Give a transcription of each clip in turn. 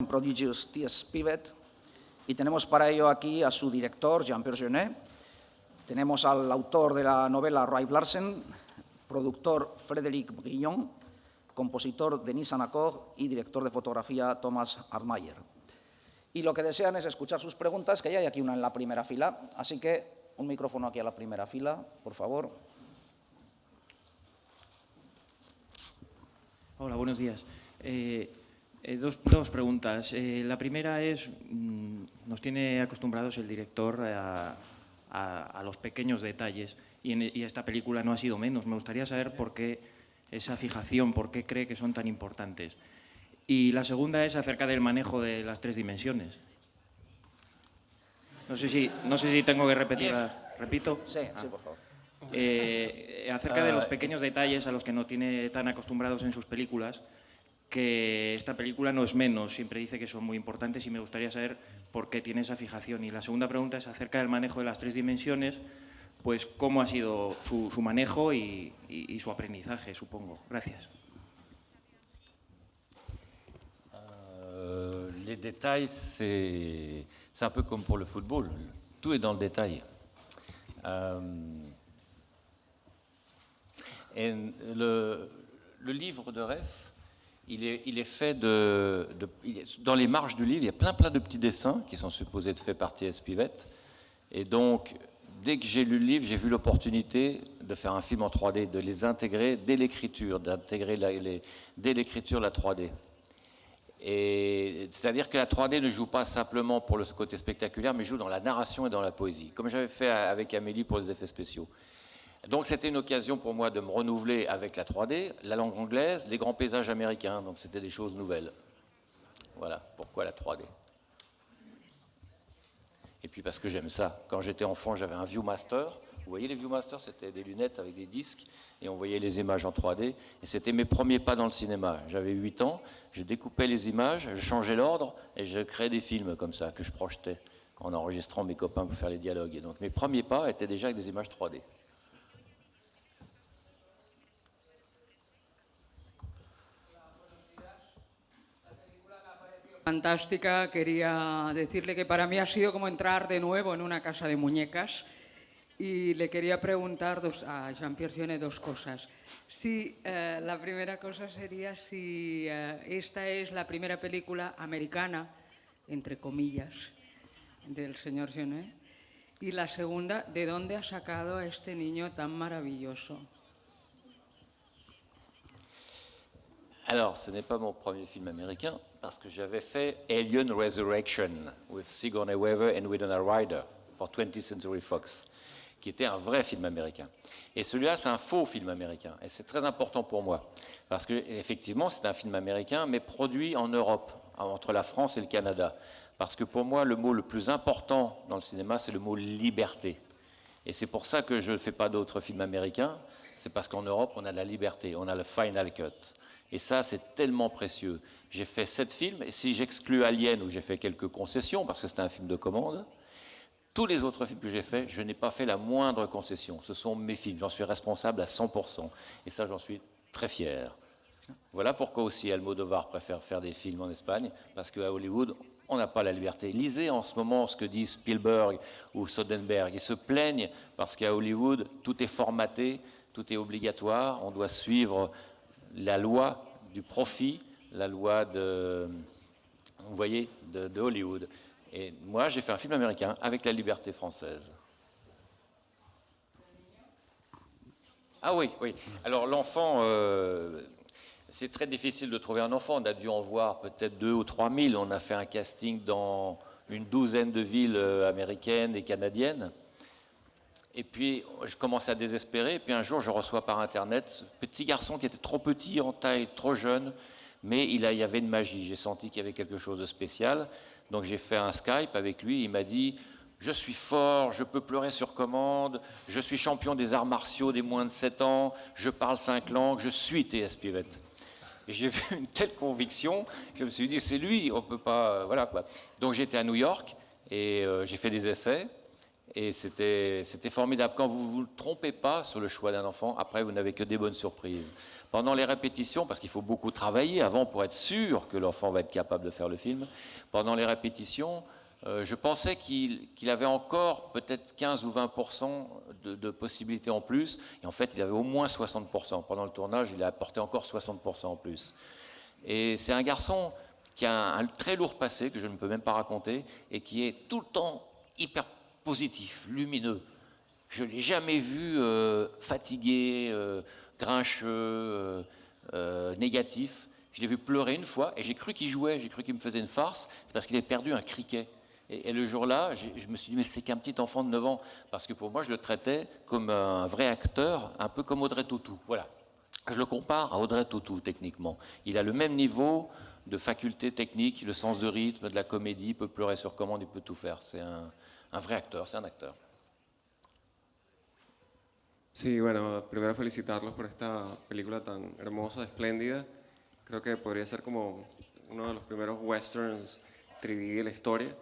Prodigious T.S. Pivet, y tenemos para ello aquí a su director, Jean-Pierre Jeunet, tenemos al autor de la novela, Ray Larsen, productor Frédéric Brillon, compositor Denis Anacor y director de fotografía Thomas Artmayer. Y lo que desean es escuchar sus preguntas, que ya hay aquí una en la primera fila, así que un micrófono aquí a la primera fila, por favor. Hola, buenos días. Dos preguntas. La primera es, nos tiene acostumbrados el director a los pequeños detalles y esta película no ha sido menos. Me gustaría saber por qué esa fijación, por qué cree que son tan importantes. Y la segunda es acerca del manejo de las tres dimensiones. No sé si tengo que repetir. ¿Repito? Sí, sí, por favor. Acerca de los pequeños detalles a los que no tiene tan acostumbrados en sus películas, que esta película no es menos, siempre dice que son muy importantes y me gustaría saber por qué tiene esa fijación. Y la segunda pregunta es acerca del manejo de las tres dimensiones, pues cómo ha sido su manejo y su aprendizaje, supongo. Gracias. Les détails, c'est un peu comme pour le football. Tout est dans le détail. Et le livre de Ref, il est fait dans les marges du livre, il y a plein de petits dessins qui sont supposés être faits par T.S. Pivet. Et donc, dès que j'ai lu le livre, j'ai vu l'opportunité de faire un film en 3D, de les intégrer dès l'écriture, d'intégrer dès l'écriture la 3D. Et c'est-à-dire que la 3D ne joue pas simplement pour le côté spectaculaire, mais joue dans la narration et dans la poésie, comme j'avais fait avec Amélie pour les effets spéciaux. Donc c'était une occasion pour moi de me renouveler avec la 3D, la langue anglaise, les grands paysages américains, donc c'était des choses nouvelles. Voilà pourquoi la 3D. Et puis parce que j'aime ça. Quand j'étais enfant, j'avais un Viewmaster. Vous voyez les Viewmaster, c'était des lunettes avec des disques, et on voyait les images en 3D. Et c'était mes premiers pas dans le cinéma. J'avais 8 ans, je découpais les images, je changeais l'ordre, et je créais des films comme ça, que je projetais, en enregistrant mes copains pour faire les dialogues. Et donc mes premiers pas étaient déjà avec des images 3D. Fantástica, quería decirle que para mí ha sido como entrar de nuevo en una casa de muñecas y le quería preguntar a Jean-Pierre Jeunet dos cosas. La primera cosa sería si esta es la primera película americana, entre comillas, del señor Jeunet, y la segunda, ¿de dónde ha sacado a este niño tan maravilloso? Alors, ce n'est pas mon premier film américain, parce que j'avais fait Alien Resurrection with Sigourney Weaver et Winona Ryder pour 20th Century Fox, qui était un vrai film américain. Et celui-là, c'est un faux film américain. Et c'est très important pour moi, parce qu'effectivement, c'est un film américain, mais produit en Europe, entre la France et le Canada. Parce que pour moi, le mot le plus important dans le cinéma, c'est le mot liberté. Et c'est pour ça que je ne fais pas d'autres films américains, c'est parce qu'en Europe, on a la liberté, on a le final cut. Et ça, c'est tellement précieux. J'ai fait 7 films, et si j'exclus Alien, où j'ai fait quelques concessions, parce que c'était un film de commande, tous les autres films que j'ai faits, je n'ai pas fait la moindre concession. Ce sont mes films, j'en suis responsable à 100%. Et ça, j'en suis très fier. Voilà pourquoi aussi Almodovar préfère faire des films en Espagne, parce qu'à Hollywood, on n'a pas la liberté. Lisez en ce moment ce que disent Spielberg ou Soderbergh. Ils se plaignent parce qu'à Hollywood, tout est formaté, tout est obligatoire, on doit suivre la loi du profit, la loi vous voyez, de Hollywood. Et moi, j'ai fait un film américain avec la liberté française. Ah oui. Alors l'enfant, c'est très difficile de trouver un enfant. On a dû en voir peut-être 2 ou 3 000. On a fait un casting dans une douzaine de villes américaines et canadiennes. Et puis, je commençais à désespérer. Et puis, un jour, je reçois par Internet ce petit garçon qui était trop petit en taille, trop jeune, mais il y avait une magie. J'ai senti qu'il y avait quelque chose de spécial. Donc, j'ai fait un Skype avec lui. Il m'a dit « Je suis fort, je peux pleurer sur commande, je suis champion des arts martiaux des moins de 7 ans, je parle 5 langues, je suis T.S. Pivet. » Et j'ai vu une telle conviction, je me suis dit « C'est lui, on ne peut pas... voilà quoi. » Donc, j'étais à New York et j'ai fait des essais. Et c'était formidable. Quand vous ne vous trompez pas sur le choix d'un enfant, après, vous n'avez que des bonnes surprises. Pendant les répétitions, parce qu'il faut beaucoup travailler avant pour être sûr que l'enfant va être capable de faire le film, pendant les répétitions, je pensais qu'il avait encore peut-être 15 ou 20% de possibilités en plus. Et en fait, il avait au moins 60%. Pendant le tournage, il a apporté encore 60% en plus. Et c'est un garçon qui a un très lourd passé, que je ne peux même pas raconter, et qui est tout le temps hyper positif, lumineux. Je ne l'ai jamais vu fatigué, grincheux, négatif. Je l'ai vu pleurer une fois et j'ai cru qu'il jouait, j'ai cru qu'il me faisait une farce, c'est parce qu'il avait perdu un criquet. Et le jour-là, je me suis dit, mais c'est qu'un petit enfant de 9 ans, parce que pour moi, je le traitais comme un vrai acteur, un peu comme Audrey Tautou. Voilà. Je le compare à Audrey Tautou, techniquement. Il a le même niveau de faculté technique, le sens de rythme, de la comédie, il peut pleurer sur commande, il peut tout faire. C'est un vrai acteur, c'est un acteur. Sí, bueno, primero felicitarlos por esta película tan hermosa, espléndida. Creo que podría ser como uno de los primeros westerns 3D de la historia.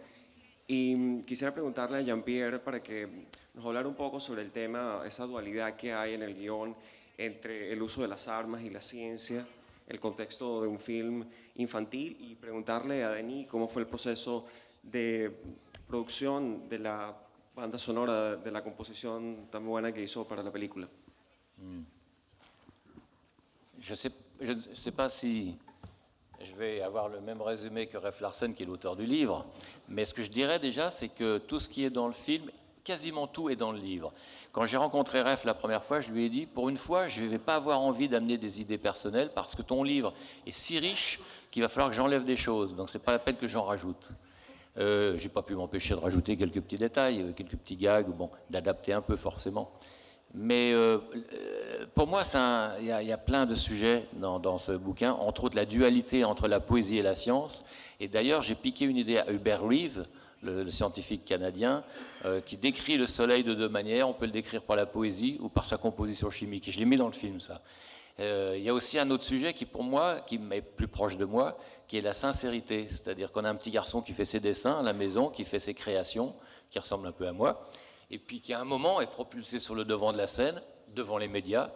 Y quisiera preguntarle a Jean-Pierre para que nos hablara un poco sobre el tema, esa dualidad que hay en el guión entre el uso de las armas y la ciencia, el contexto de un film infantil, y preguntarle a Denis cómo fue el proceso de producción de la banda sonora, de la composición tan buena que hizo para la película. Je ne sais pas si je vais avoir le même résumé que Ralph Larsen, qui est l'auteur du livre, mais ce que je dirais déjà, c'est que tout ce qui est dans le film, quasiment tout est dans le livre. Quand j'ai rencontré Ralph la première fois, je lui ai dit, pour une fois, je ne vais pas avoir envie d'amener des idées personnelles, parce que ton livre est si riche qu'il va falloir que j'enlève des choses, donc ce n'est pas la peine que j'en rajoute. Je n'ai pas pu m'empêcher de rajouter quelques petits détails, quelques petits gags, bon, d'adapter un peu forcément. Mais pour moi, il y a plein de sujets dans ce bouquin, entre autres la dualité entre la poésie et la science. Et d'ailleurs, j'ai piqué une idée à Hubert Reeves, le scientifique canadien, qui décrit le soleil de deux manières. On peut le décrire par la poésie ou par sa composition chimique. Et je l'ai mis dans le film, ça. Il y a aussi un autre sujet qui, pour moi, qui est plus proche de moi, qui est la sincérité. C'est-à-dire qu'on a un petit garçon qui fait ses dessins à la maison, qui fait ses créations, qui ressemble un peu à moi, et puis qui, à un moment, est propulsé sur le devant de la scène, devant les médias,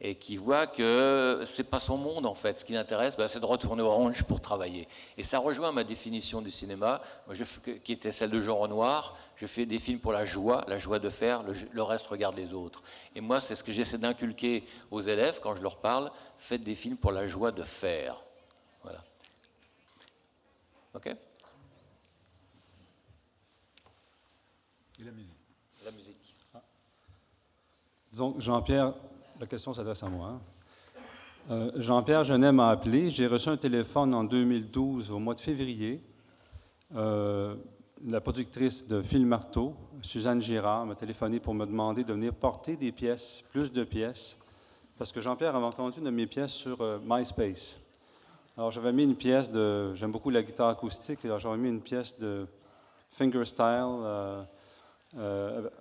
et qui voit que c'est pas son monde, en fait. Ce qui l'intéresse, c'est de retourner au Orange pour travailler. Et ça rejoint ma définition du cinéma, moi, qui était celle de Jean Renoir. Je fais des films pour la joie de faire, le reste regarde les autres. Et moi, c'est ce que j'essaie d'inculquer aux élèves quand je leur parle, faites des films pour la joie de faire. Voilà. OK ? Et la musique. La musique. Disons, Jean-Pierre, la question s'adresse à moi. Jean-Pierre Jeunet m'a appelé. J'ai reçu un téléphone en 2012, au mois de février. La productrice de Phil Marteau, Suzanne Girard, m'a téléphoné pour me demander de venir porter des pièces, plus de pièces, parce que Jean-Pierre avait entendu une de mes pièces sur MySpace. Alors, j'avais mis une pièce de... J'aime beaucoup la guitare acoustique, alors j'avais mis une pièce de fingerstyle,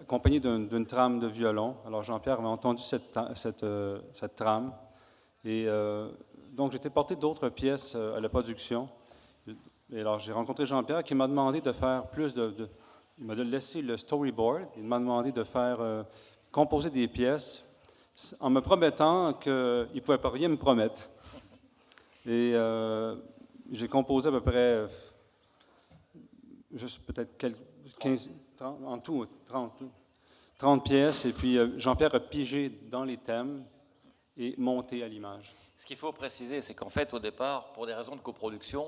accompagnée d'une trame de violon. Alors, Jean-Pierre avait entendu cette trame. Et donc, j'ai été porter d'autres pièces à la production. Et alors, j'ai rencontré Jean-Pierre qui m'a demandé de faire plus il m'a laissé le storyboard. Il m'a demandé de faire composer des pièces en me promettant qu'il ne pouvait pas rien me promettre. Et j'ai composé à peu près, juste peut-être 15, 30, en tout, 30 pièces. Et puis, Jean-Pierre a pigé dans les thèmes et monté à l'image. Ce qu'il faut préciser, c'est qu'en fait, au départ, pour des raisons de coproduction,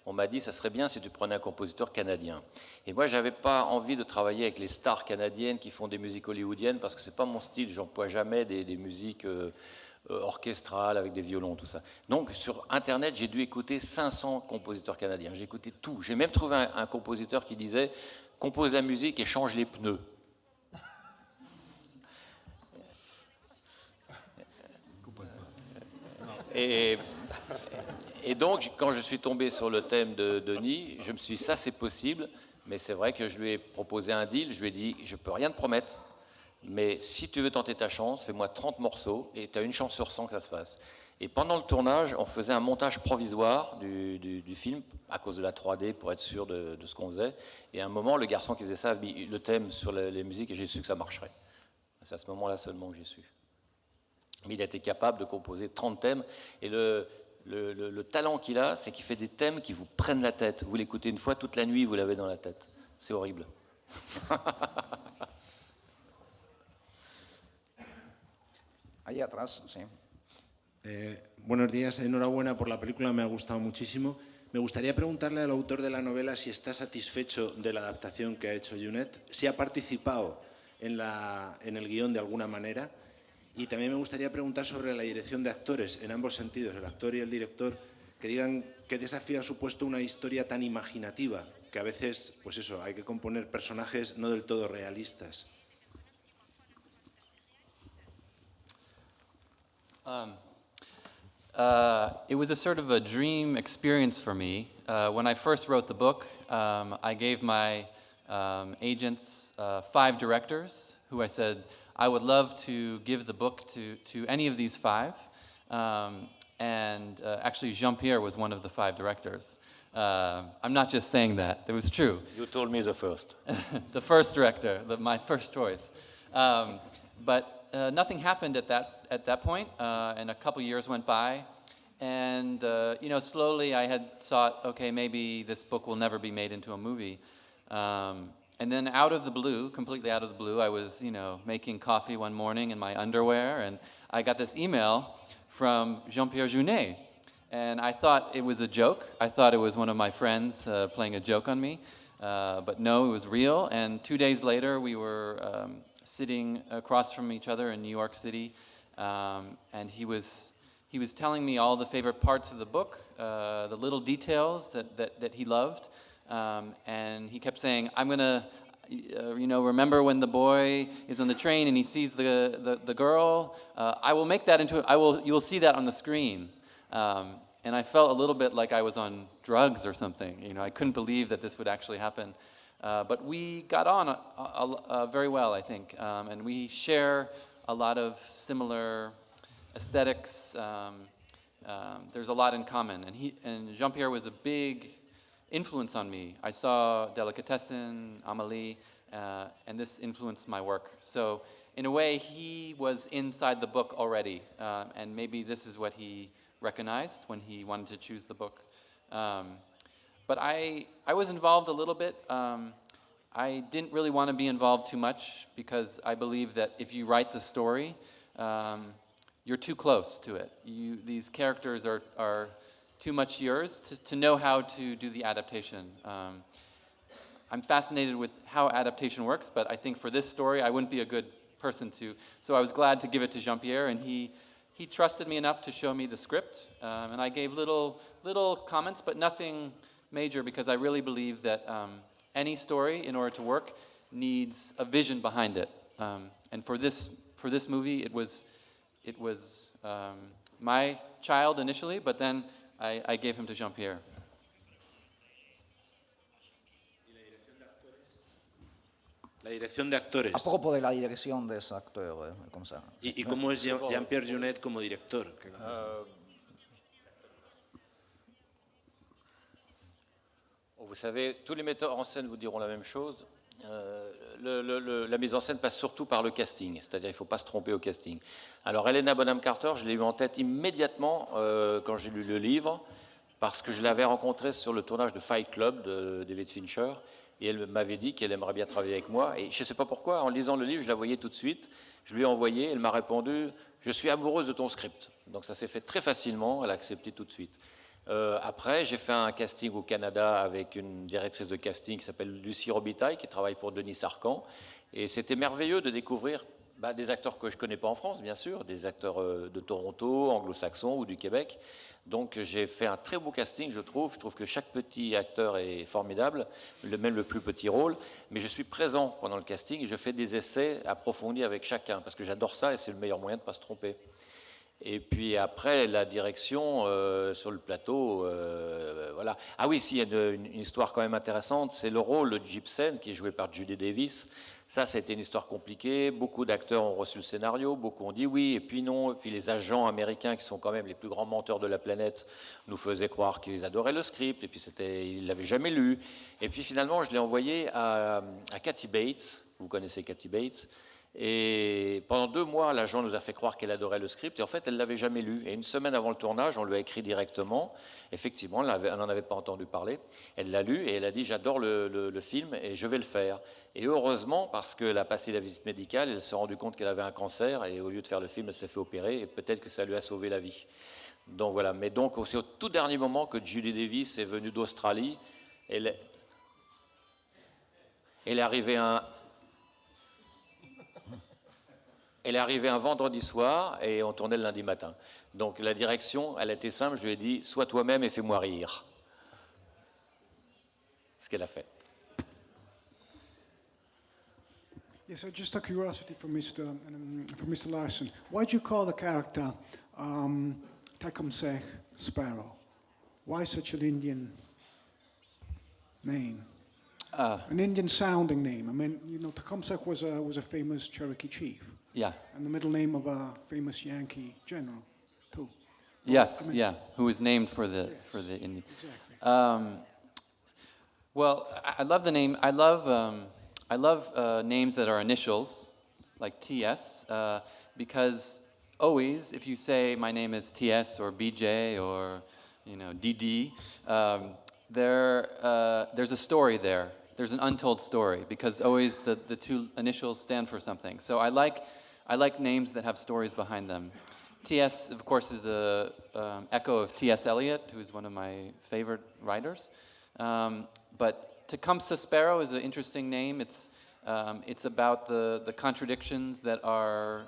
on m'a dit que ça serait bien si tu prenais un compositeur canadien. Et moi, je n'avais pas envie de travailler avec les stars canadiennes qui font des musiques hollywoodiennes, parce que ce n'est pas mon style, je n'emploie jamais des musiques orchestrales avec des violons, tout ça. Donc, sur Internet, j'ai dû écouter 500 compositeurs canadiens. J'ai écouté tout. J'ai même trouvé un compositeur qui disait « compose la musique et change les pneus ». Et donc, quand je suis tombé sur le thème de Denis, je me suis dit, ça c'est possible, mais c'est vrai que je lui ai proposé un deal, je lui ai dit, je ne peux rien te promettre, mais si tu veux tenter ta chance, fais-moi 30 morceaux, et tu as une chance sur 100 que ça se fasse. Et pendant le tournage, on faisait un montage provisoire du film, à cause de la 3D, pour être sûr de ce qu'on faisait. Et à un moment, le garçon qui faisait ça a mis le thème sur les musiques, et j'ai su que ça marcherait. C'est à ce moment-là seulement que j'ai su. Mais il a été capable de composer 30 thèmes, et le talent qu'il a, c'est qu'il fait des thèmes qui vous prennent la tête. Vous l'écoutez une fois, toute la nuit, vous l'avez dans la tête. C'est horrible. Ahí atrás, sí. Buenos días, enhorabuena por la película, me ha gustado muchísimo. Me gustaría preguntarle al autor de la novela si está satisfecho de la adaptación que ha hecho Junet, si ha participado en el guión de alguna manera, y también me gustaría preguntar sobre la dirección de actores, en ambos sentidos, el actor y el director, que digan qué desafío ha supuesto una historia tan imaginativa, que a veces, pues eso, hay que componer personajes no del todo realistas. It was a sort of a dream experience for me. When I first wrote the book, I gave my agents 5 directors who I said, I would love to give the book to any of these 5. Actually, Jean-Pierre was one of the 5 directors. I'm not just saying that, it was true. You told me the first. The first director, my first choice. But nothing happened at that point, and a couple years went by, and slowly I had thought, okay, maybe this book will never be made into a movie. And then out of the blue, completely out of the blue, I was making coffee one morning in my underwear, and I got this email from Jean-Pierre Jeunet, and I thought it was a joke. I thought it was one of my friends playing a joke on me, but no, it was real. And 2 days later, we were sitting across from each other in New York City, and he was telling me all the favorite parts of the book, the little details that he loved, and he kept saying, I'm gonna, remember when the boy is on the train and he sees the girl, I will make that you'll see that on the screen. And I felt a little bit like I was on drugs or something. I couldn't believe that this would actually happen. But we got on very well, I think, and we share a lot of similar aesthetics. There's a lot in common, and Jean-Pierre was a big influence on me. I saw Delicatessen, Amélie, and this influenced my work. So in a way, he was inside the book already, and maybe this is what he recognized when he wanted to choose the book. But I was involved a little bit. I didn't really want to be involved too much because I believe that if you write the story, you're too close to it. These characters are too much yours to know how to do the adaptation. I'm fascinated with how adaptation works, but I think for this story, I wouldn't be a good person to. So I was glad to give it to Jean-Pierre, and he trusted me enough to show me the script, and I gave little comments, but nothing major, because I really believe that any story, in order to work, needs a vision behind it. And for this movie, it was my child initially, but then I gave him to Jean-Pierre. La dirección de actores. A propos de la dirección de ese actor, comme ça. ¿Y cómo es Jean-Pierre Jeunet como director? Vous savez, tous les metteurs en scène vous diront la même chose. La mise en scène passe surtout par le casting, c'est-à-dire qu'il ne faut pas se tromper au casting. Alors Helena Bonham Carter, je l'ai eu en tête immédiatement quand j'ai lu le livre, parce que je l'avais rencontrée sur le tournage de Fight Club de David Fincher, et elle m'avait dit qu'elle aimerait bien travailler avec moi, et je ne sais pas pourquoi, en lisant le livre, je la voyais tout de suite, je lui ai envoyé, elle m'a répondu « Je suis amoureuse de ton script ». Donc ça s'est fait très facilement, elle a accepté tout de suite. Après, j'ai fait un casting au Canada avec une directrice de casting qui s'appelle Lucie Robitaille, qui travaille pour Denis Sarkhan. Et c'était merveilleux de découvrir des acteurs que je ne connais pas en France, bien sûr, des acteurs de Toronto, anglo-saxons ou du Québec. Donc j'ai fait un très beau casting, je trouve. Je trouve que chaque petit acteur est formidable, même le plus petit rôle. Mais je suis présent pendant le casting et je fais des essais approfondis avec chacun, parce que j'adore ça et c'est le meilleur moyen de ne pas se tromper. Et puis après, la direction sur le plateau, voilà. Ah oui, si, il y a une histoire quand même intéressante, c'est le rôle de Gibson, qui est joué par Judy Davis. Ça a été une histoire compliquée. Beaucoup d'acteurs ont reçu le scénario, beaucoup ont dit oui, et puis non. Et puis les agents américains, qui sont quand même les plus grands menteurs de la planète, nous faisaient croire qu'ils adoraient le script, et puis ils ne l'avaient jamais lu. Et puis finalement, je l'ai envoyé à Kathy Bates. Vous connaissez Kathy Bates. Et pendant 2 mois, l'agent nous a fait croire qu'elle adorait le script, et en fait, elle ne l'avait jamais lu. Et une semaine avant le tournage, on lui a écrit directement. Effectivement, elle n'en avait pas entendu parler. Elle l'a lu, et elle a dit « J'adore le film, et je vais le faire ». Et heureusement, parce qu'elle a passé la visite médicale, elle s'est rendue compte qu'elle avait un cancer, et au lieu de faire le film, elle s'est fait opérer, et peut-être que ça lui a sauvé la vie. Donc voilà. Mais donc, c'est au tout dernier moment que Julie Davis est venue d'Australie. Elle est arrivée un vendredi soir et on tournait le lundi matin. Donc la direction, elle était simple, je lui ai dit « Sois toi-même et fais-moi rire ». Ce qu'elle a fait. Yes, so just a curiosity from Mr. Larson. Why do you call the character Tecumseh Sparrow? Why such an Indian name? An Indian-sounding name. I mean, you know, Tecumseh was a famous Cherokee chief. Yeah. And the middle name of a famous Yankee general, too. Yes, who was named for the Indian. Exactly. Well, I love the name. I love names that are initials, like TS, because always, if you say my name is TS or BJ or DD, there's a story there. There's an untold story because always the 2 initials stand for something. So I like names that have stories behind them. TS, of course, is an echo of T.S. Eliot, who is one of my favorite writers. But Tecumseh Sparrow is an interesting name. It's about the contradictions that are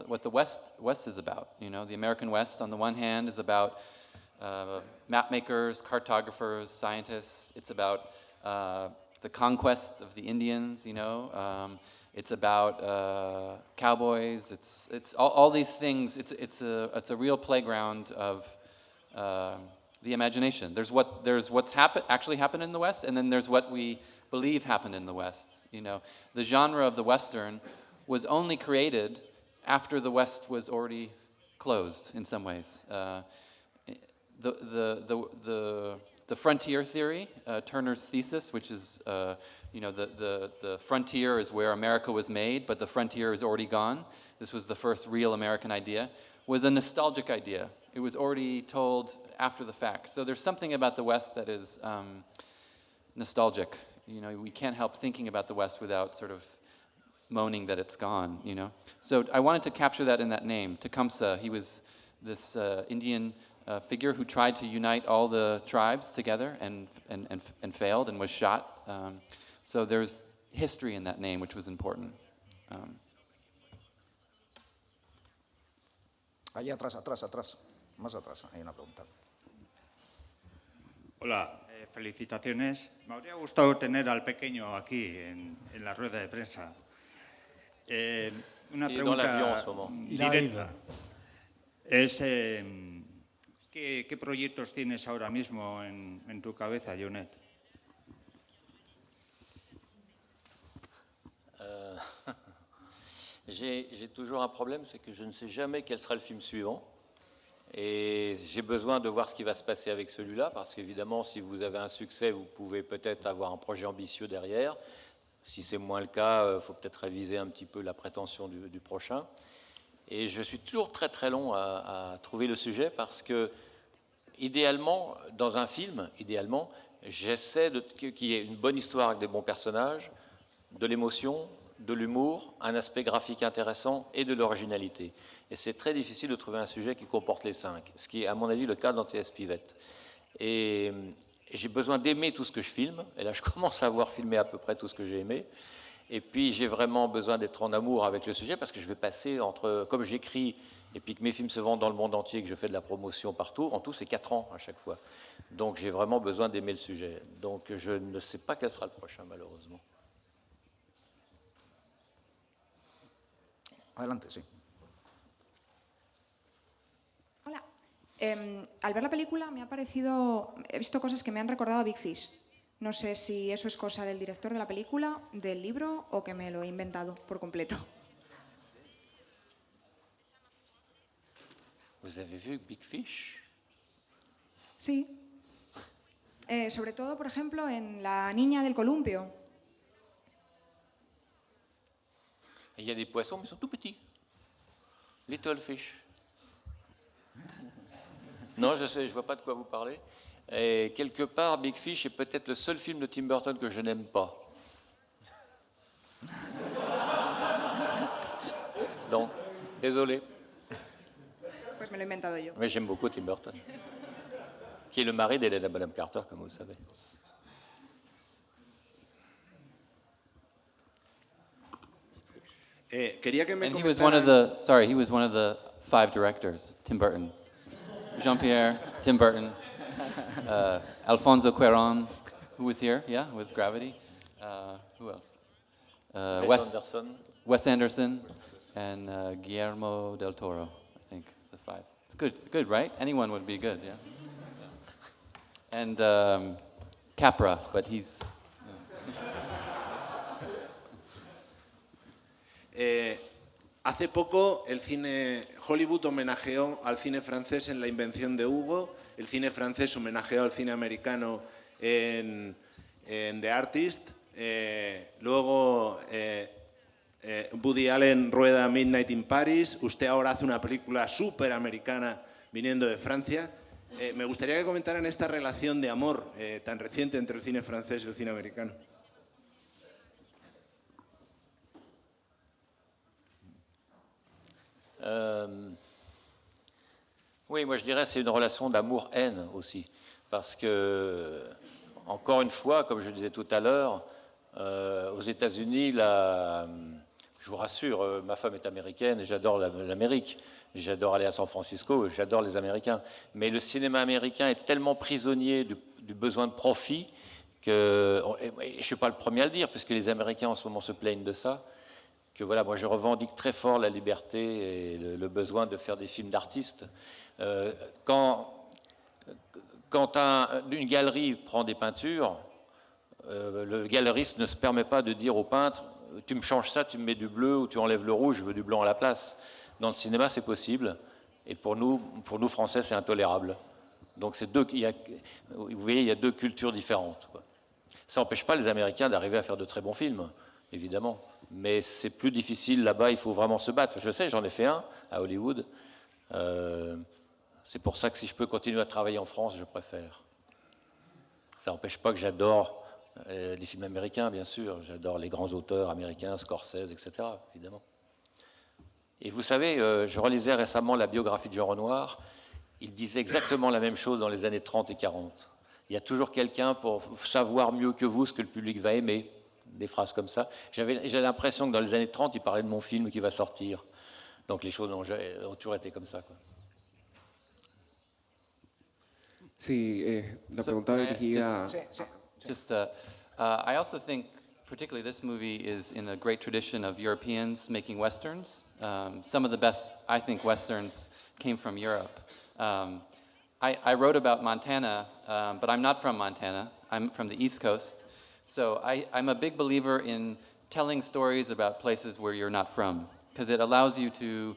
what the West is about. You know, the American West, on the one hand, is about map makers, cartographers, scientists. It's about the conquest of the Indians. It's about cowboys. It's all these things. It's a real playground of the imagination. There's what's actually happened in the West, and then there's what we believe happened in the West. The genre of the Western was only created after the West was already closed in some ways. The frontier theory, Turner's thesis, which is the frontier is where America was made, but the frontier is already gone. This was the first real American idea. Was a nostalgic idea. It was already told after the fact. So there's something about the West that is nostalgic. We can't help thinking about the West without sort of moaning that it's gone. So I wanted to capture that in that name, Tecumseh. He was this Indian figure who tried to unite all the tribes together and failed and was shot. So there's history in that name, which was important. Allá atrás, más atrás, hay una pregunta. Hola, felicitaciones. Me habría gustado tener al pequeño aquí en la rueda de prensa. Una pregunta directa. ¿Qué proyectos tienes ahora mismo en tu cabeza, Jonet? J'ai toujours un problème, c'est que je ne sais jamais quel sera le film suivant. Et j'ai besoin de voir ce qui va se passer avec celui-là, parce qu'évidemment, si vous avez un succès, vous pouvez peut-être avoir un projet ambitieux derrière. Si c'est moins le cas, il faut peut-être réviser un petit peu la prétention du prochain. Et je suis toujours très très long à trouver le sujet, parce que, idéalement, dans un film, j'essaie qu'il y ait une bonne histoire avec des bons personnages, de l'émotion, de l'humour, un aspect graphique intéressant et de l'originalité. Et c'est très difficile de trouver un sujet qui comporte les 5, ce qui est à mon avis le cas dans T.S. Pivet. Et j'ai besoin d'aimer tout ce que je filme, et là je commence à avoir filmé à peu près tout ce que j'ai aimé. Et puis j'ai vraiment besoin d'être en amour avec le sujet, parce que je vais passer comme j'écris, et puis que mes films se vendent dans le monde entier, que je fais de la promotion partout, en tout c'est 4 ans à chaque fois. Donc j'ai vraiment besoin d'aimer le sujet. Donc je ne sais pas quel sera le prochain, malheureusement. Adelante, sí. Hola. Al ver la película he visto cosas que me han recordado a Big Fish. No sé si eso es cosa del director de la película, del libro o que me lo he inventado por completo. Vous avez vu Big Fish? Sí. Sobre todo, por ejemplo, en La niña del columpio. Il y a des poissons, mais ils sont tout petits. Little fish. Non, je sais, je vois pas de quoi vous parlez. Et quelque part, Big Fish est peut-être le seul film de Tim Burton que je n'aime pas. Donc, désolé. Pues me lo he inventado yo. Mais j'aime beaucoup Tim Burton, qui est le mari d'Helena Bonham Carter, comme vous savez. Quería que me And he was one of comentaran- the, sorry, he was one of the 5 directors, Tim Burton. Jean-Pierre, Tim Burton, Alfonso Cuarón, who was here, yeah, with Gravity. Who else? Wes Anderson. Wes Anderson and Guillermo del Toro, I think, it's the 5. It's good, right? Anyone would be good, yeah. And Capra, but he's... Hace poco el cine Hollywood homenajeó al cine francés en La invención de Hugo, el cine francés homenajeó al cine americano en The Artist, luego Woody Allen rueda Midnight in Paris, usted ahora hace una película súper americana viniendo de Francia. Me gustaría que comentaran esta relación de amor tan reciente entre el cine francés y el cine americano. Oui, moi je dirais que c'est une relation d'amour-haine aussi. Parce que, encore une fois, comme je le disais tout à l'heure, aux États-Unis, je vous rassure, ma femme est américaine et j'adore l'Amérique. J'adore aller à San Francisco, j'adore les Américains. Mais le cinéma américain est tellement prisonnier du besoin de profit que, et je ne suis pas le premier à le dire, puisque les Américains en ce moment se plaignent de ça, que voilà, moi je revendique très fort la liberté et le besoin de faire des films d'artistes. Quand une galerie prend des peintures, le galeriste ne se permet pas de dire au peintre « tu me changes ça, tu me mets du bleu ou tu enlèves le rouge, je veux du blanc à la place ». Dans le cinéma, c'est possible, et pour nous Français, c'est intolérable. Donc vous voyez, il y a deux cultures différentes, quoi. Ça n'empêche pas les Américains d'arriver à faire de très bons films, évidemment, mais c'est plus difficile là-bas, il faut vraiment se battre. Je sais, j'en ai fait un à Hollywood. C'est pour ça que si je peux continuer à travailler en France, je préfère. Ça n'empêche pas que j'adore les films américains, bien sûr. J'adore les grands auteurs américains, Scorsese, etc., évidemment. Et vous savez, je relisais récemment la biographie de Jean Renoir. Il disait exactement la même chose dans les années 30 et 40. Il y a toujours quelqu'un pour savoir mieux que vous ce que le public va aimer. Des phrases comme ça. J'ai l'impression que dans les années 30, il parlait de mon film qui va sortir. Donc les choses ont toujours été comme ça, quoi. Sí, la pregunta dirigida... I also think, particularly this movie is in a great tradition of Europeans making Westerns. Some of the best, I think, Westerns came from Europe. I wrote about Montana, but I'm not from Montana. I'm from the East Coast. So I'm a big believer in telling stories about places where you're not from, because it allows you to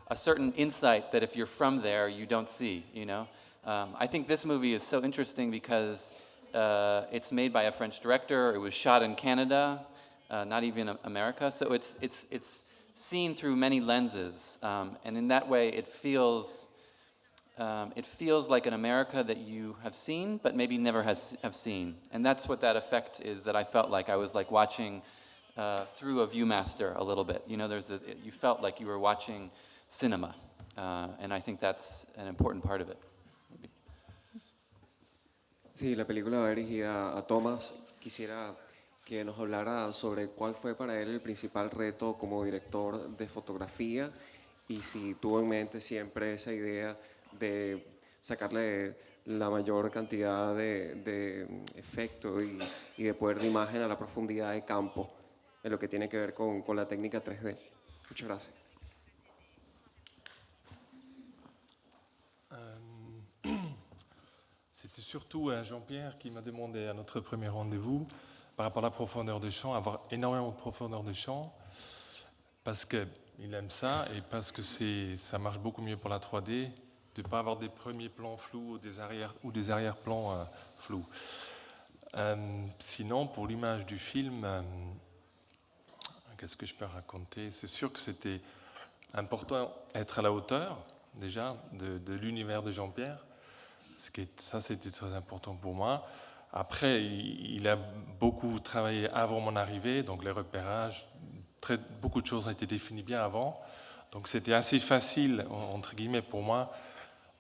a certain insight that if you're from there, you don't see, you know? I think this movie is so interesting because it's made by a French director. It was shot in Canada, not even America. So it's seen through many lenses, and in that way, it feels like an America that you have seen, but maybe never have seen. And that's what that effect is that I felt like. I was like watching through a Viewmaster a little bit. You know, you felt like you were watching cinema, and I think that's an important part of it. Sí, la película va dirigida a Thomas. Quisiera que nos hablara sobre cuál fue para él el principal reto como director de fotografía y si tuvo en mente siempre esa idea de sacarle la mayor cantidad de efecto y de poder de imagen a la profundidad de campo en lo que tiene que ver con la técnica 3D. Muchas gracias. C'était surtout Jean-Pierre qui m'a demandé à notre premier rendez-vous, par rapport à la profondeur de champ, avoir énormément de profondeur de champ, parce qu'il aime ça et parce que ça marche beaucoup mieux pour la 3D, de ne pas avoir des premiers plans flous ou des arrière-plans flous. Sinon, pour l'image du film, qu'est-ce que je peux raconter? C'est sûr que c'était important d'être à la hauteur, déjà, de l'univers de Jean-Pierre. Ça, c'était très important pour moi. Après, il a beaucoup travaillé avant mon arrivée, donc les repérages, beaucoup de choses ont été définies bien avant. Donc c'était assez facile, entre guillemets, pour moi,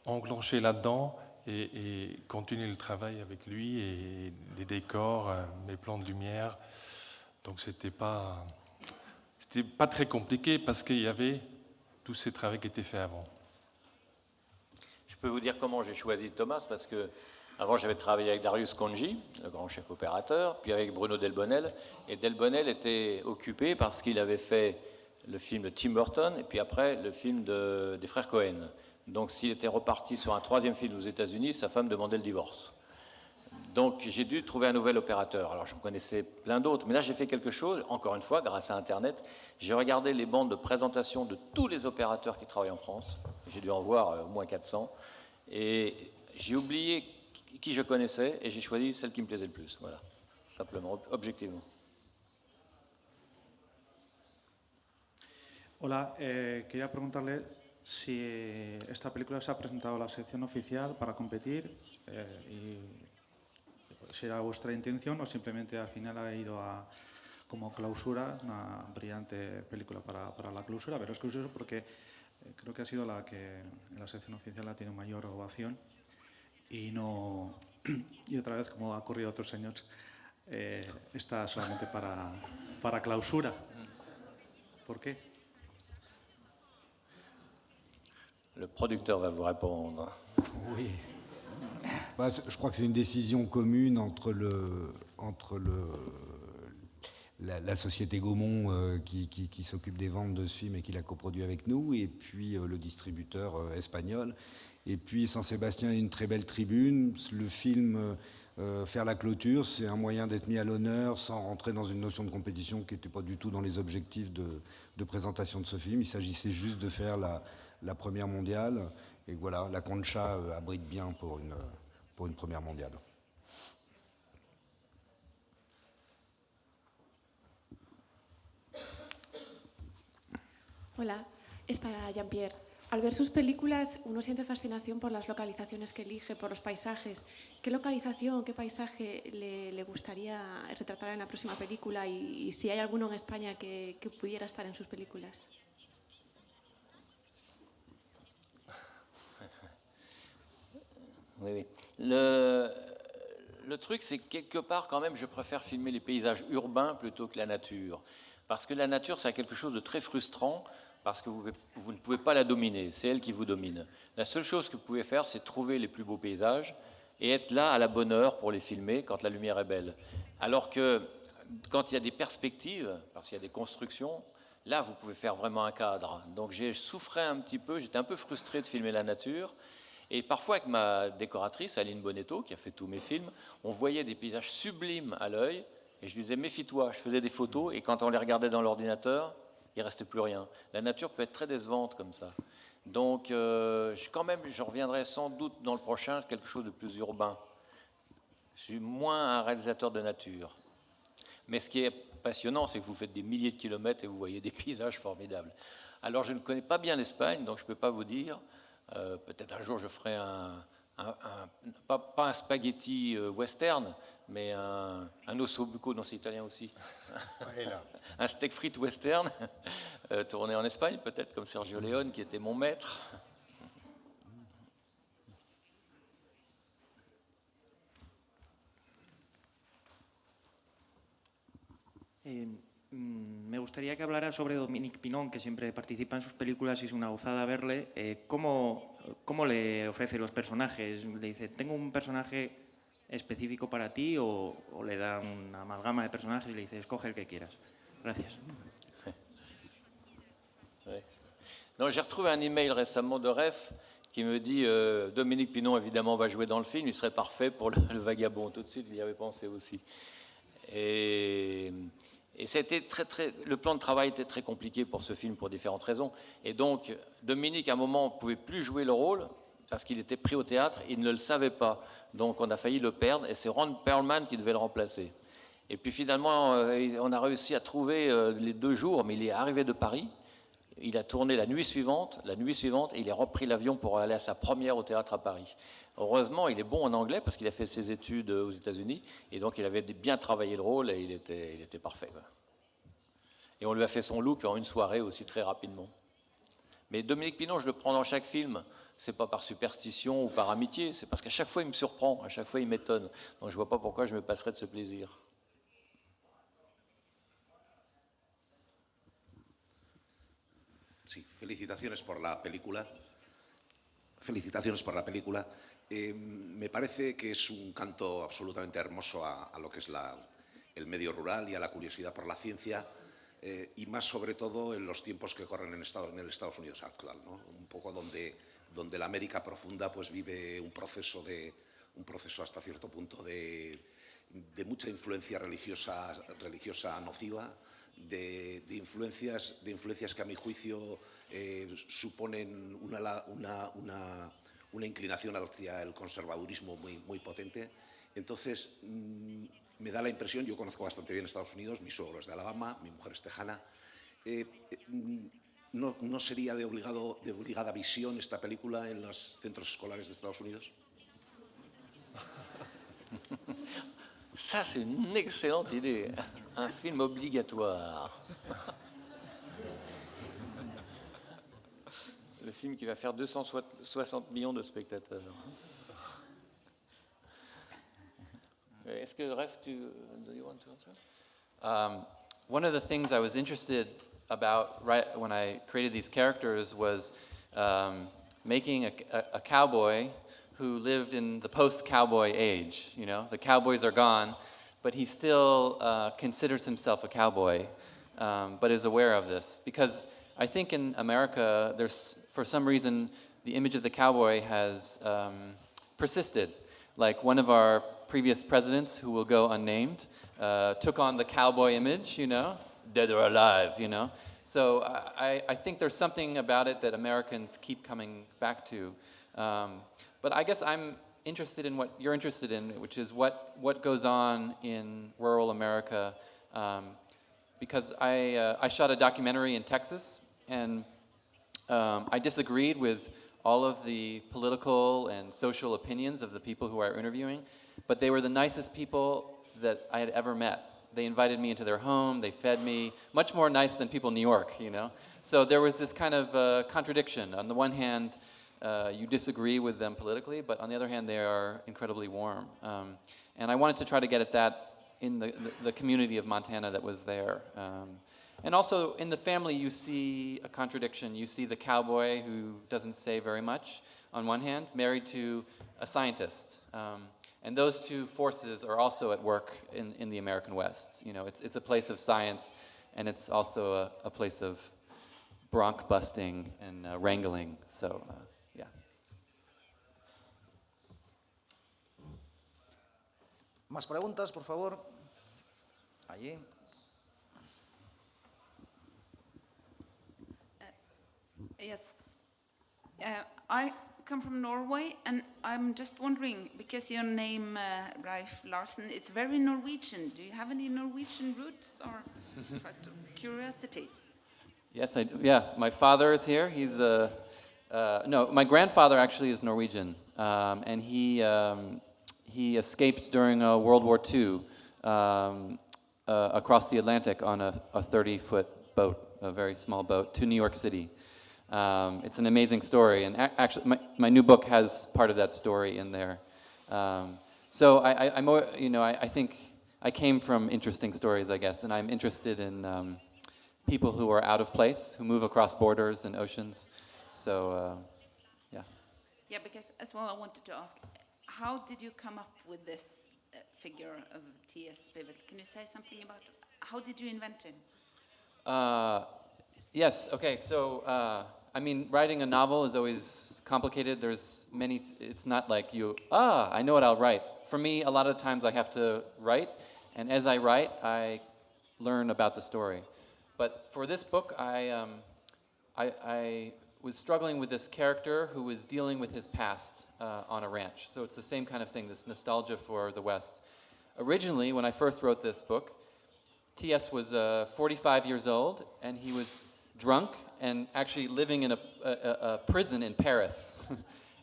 enclencher là-dedans et continuer le travail avec lui, et les décors, mes plans de lumière. Donc c'était pas très compliqué parce qu'il y avait tous ces travaux qui étaient faits avant. Je peux vous dire comment j'ai choisi Thomas, parce que avant j'avais travaillé avec Darius Khondji, le grand chef opérateur, puis avec Bruno Delbonnel, et Delbonnel était occupé parce qu'il avait fait le film de Tim Burton et puis après le film des frères Cohen. Donc s'il était reparti sur un troisième film aux États-Unis, sa femme demandait le divorce. Donc j'ai dû trouver un nouvel opérateur. Alors j'en connaissais plein d'autres, mais là j'ai fait quelque chose, encore une fois, grâce à Internet. J'ai regardé les bandes de présentation de tous les opérateurs qui travaillent en France. J'ai dû en voir au moins 400. Et j'ai oublié qui je connaissais et j'ai choisi celle qui me plaisait le plus. Voilà, simplement, objectivement. Hola, quería preguntarle si esta película se ha presentado a la sección oficial para competir y si era vuestra intención o simplemente al final ha ido como clausura, una brillante película para la clausura, pero es curioso porque creo que ha sido la que en la sección oficial ha tenido mayor ovación y otra vez, como ha ocurrido a otros años, está solamente para clausura. ¿Por qué? Le producteur va vous répondre. Oui. Je crois que c'est une décision commune entre la société Gaumont qui s'occupe des ventes de ce film et qui l'a coproduit avec nous, et puis le distributeur espagnol. Et puis Saint-Sébastien est une très belle tribune. Le film, faire la clôture, c'est un moyen d'être mis à l'honneur sans rentrer dans une notion de compétition qui n'était pas du tout dans les objectifs de présentation de ce film. Il s'agissait juste de faire la première mondiale. Et voilà, la Concha abrite bien pour une première mondiale. Hola, es para Jean-Pierre. Al ver sus películas, uno siente fascinación por las localizaciones que elige, por los paisajes. ¿Qué localización, qué paisaje le gustaría retratar en la próxima película? Y si hay alguno en España que pudiera estar en sus películas. Oui, oui. Le truc, c'est que quelque part, quand même, je préfère filmer les paysages urbains plutôt que la nature. Parce que la nature, c'est quelque chose de très frustrant, parce que vous ne pouvez pas la dominer, c'est elle qui vous domine. La seule chose que vous pouvez faire, c'est trouver les plus beaux paysages et être là à la bonne heure pour les filmer quand la lumière est belle. Alors que quand il y a des perspectives, parce qu'il y a des constructions, là, vous pouvez faire vraiment un cadre. Donc j'ai souffert un petit peu, j'étais un peu frustré de filmer la nature. Et parfois, avec ma décoratrice, Aline Bonetto, qui a fait tous mes films, on voyait des paysages sublimes à l'œil, et je lui disais, méfie-toi, je faisais des photos, et quand on les regardait dans l'ordinateur, il ne restait plus rien. La nature peut être très décevante comme ça. Donc, quand même, je reviendrai sans doute dans le prochain, quelque chose de plus urbain. Je suis moins un réalisateur de nature. Mais ce qui est passionnant, c'est que vous faites des milliers de kilomètres et vous voyez des paysages formidables. Alors, je ne connais pas bien l'Espagne, donc je ne peux pas vous dire. Peut-être un jour je ferai pas un spaghetti western, mais un osso buco, non c'est italien aussi, un steak frites western, tourné en Espagne peut-être, comme Sergio Leone qui était mon maître. Me gustaría que hablara sobre Dominique Pinon, que siempre participa en sus películas y es una gozada verle. ¿Cómo le ofrece los personajes? ¿Le dice, tengo un personaje específico para ti o le da una amalgama de personajes y le dice, escoge el que quieras? Gracias. Ouais. Non, j'ai retrouvé un email récemment de Ref qui me dit Dominique Pinon, évidemment, va jouer dans le film, il serait parfait pour le Vagabond. Tout de suite, il y avait pensé aussi. Et c'était le plan de travail était très compliqué pour ce film pour différentes raisons. Et donc, Dominique, à un moment, ne pouvait plus jouer le rôle parce qu'il était pris au théâtre, il ne le savait pas. Donc, on a failli le perdre et c'est Ron Perlman qui devait le remplacer. Et puis finalement, on a réussi à trouver les 2 jours, mais il est arrivé de Paris. Il a tourné la nuit suivante, et il a repris l'avion pour aller à sa première au théâtre à Paris. Heureusement, il est bon en anglais parce qu'il a fait ses études aux États-Unis, et donc il avait bien travaillé le rôle et il était parfait. Et on lui a fait son look en une soirée aussi très rapidement. Mais Dominique Pinon, je le prends dans chaque film. C'est pas par superstition ou par amitié, c'est parce qu'à chaque fois il me surprend, à chaque fois il m'étonne. Donc je vois pas pourquoi je me passerais de ce plaisir. Sí, felicitaciones por la película. Felicitaciones por la película. Me parece que es un canto absolutamente hermoso a lo que es el medio rural y a la curiosidad por la ciencia, y más sobre todo en los tiempos que corren en el Estados Unidos actual, ¿no? Un poco donde la América profunda pues vive un proceso hasta cierto punto de mucha influencia religiosa nociva, de influencias que a mi juicio suponen una inclinación hacia el conservadurismo muy potente. Entonces, me da la impresión, yo conozco bastante bien Estados Unidos, mi suegro es de Alabama, mi mujer es tejana, ¿no sería de obligada visión esta película en los centros escolares de Estados Unidos? Ça, c'est une excellente idée. Un film obligatoire. Le film qui va faire 260 millions de spectateurs. Est-ce que, Raph, do you want to answer? One of the things I was interested about right when I created these characters was making a cowboy who lived in the post-cowboy age. You know, the cowboys are gone, but he still considers himself a cowboy, but is aware of this. Because I think in America, there's, for some reason, the image of the cowboy has persisted. Like one of our previous presidents, who will go unnamed, took on the cowboy image, you know, dead or alive, you know. So I think there's something about it that Americans keep coming back to. But I guess I'm interested in what you're interested in, which is what goes on in rural America. Because I shot a documentary in Texas, and I disagreed with all of the political and social opinions of the people who I were interviewing, but they were the nicest people that I had ever met. They invited me into their home, they fed me, much more nice than people in New York, you know. So there was this kind of contradiction. On the one hand, you disagree with them politically, but on the other hand, they are incredibly warm. And I wanted to try to get at that in the community of Montana that was there. And also in the family, you see a contradiction. You see the cowboy who doesn't say very much, on one hand, married to a scientist. And those two forces are also at work in the American West. You know, it's a place of science, and it's also a place of bronc busting and wrangling. So, yeah. ¿Más preguntas, por favor? Allí. Yes. I come from Norway, and I'm just wondering, because your name, Raif Larsen, it's very Norwegian. Do you have any Norwegian roots, or out of curiosity? Yes, I do. Yeah, my father is here. He's no, my grandfather actually is Norwegian, and he escaped during World War II across the Atlantic on a 30-foot boat, a very small boat, to New York City. It's an amazing story, and actually, my new book has part of that story in there. So I think I came from interesting stories, I guess, and I'm interested in people who are out of place, who move across borders and oceans. So, yeah. Yeah, because as well, I wanted to ask, how did you come up with this figure of T.S. Spivet? Can you say something about how did you invent him? Yes, okay, so I mean, writing a novel is always complicated. There's many, it's not like I know what I'll write. For me, a lot of times I have to write, and as I write, I learn about the story. But for this book, I was struggling with this character who was dealing with his past on a ranch. So it's the same kind of thing, this nostalgia for the West. Originally, when I first wrote this book, T.S. was 45 years old, and he was drunk and actually living in a prison in Paris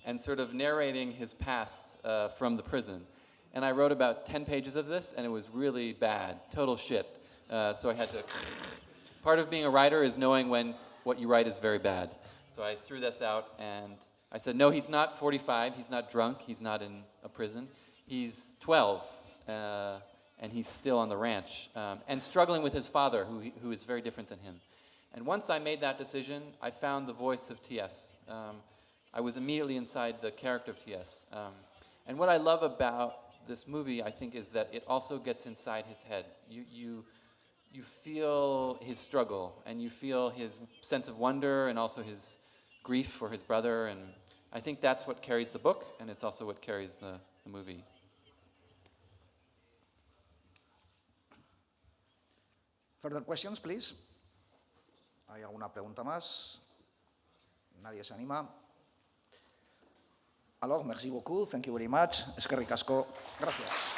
and sort of narrating his past from the prison. And I wrote about 10 pages of this, and it was really bad, total shit. So I had to... Part of being a writer is knowing when what you write is very bad. So I threw this out, and I said, no, he's not 45, he's not drunk, he's not in a prison. He's 12, and he's still on the ranch, and struggling with his father, who is very different than him. And once I made that decision, I found the voice of T.S. I was immediately inside the character of T.S. And what I love about this movie, I think, is that it also gets inside his head. You feel his struggle, and you feel his sense of wonder, and also his grief for his brother. And I think that's what carries the book, and it's also what carries the movie. Further questions, please? ¿Hay alguna pregunta más? Nadie se anima. Alors, merci beaucoup, thank you very much. Eskerrik asko. Gracias.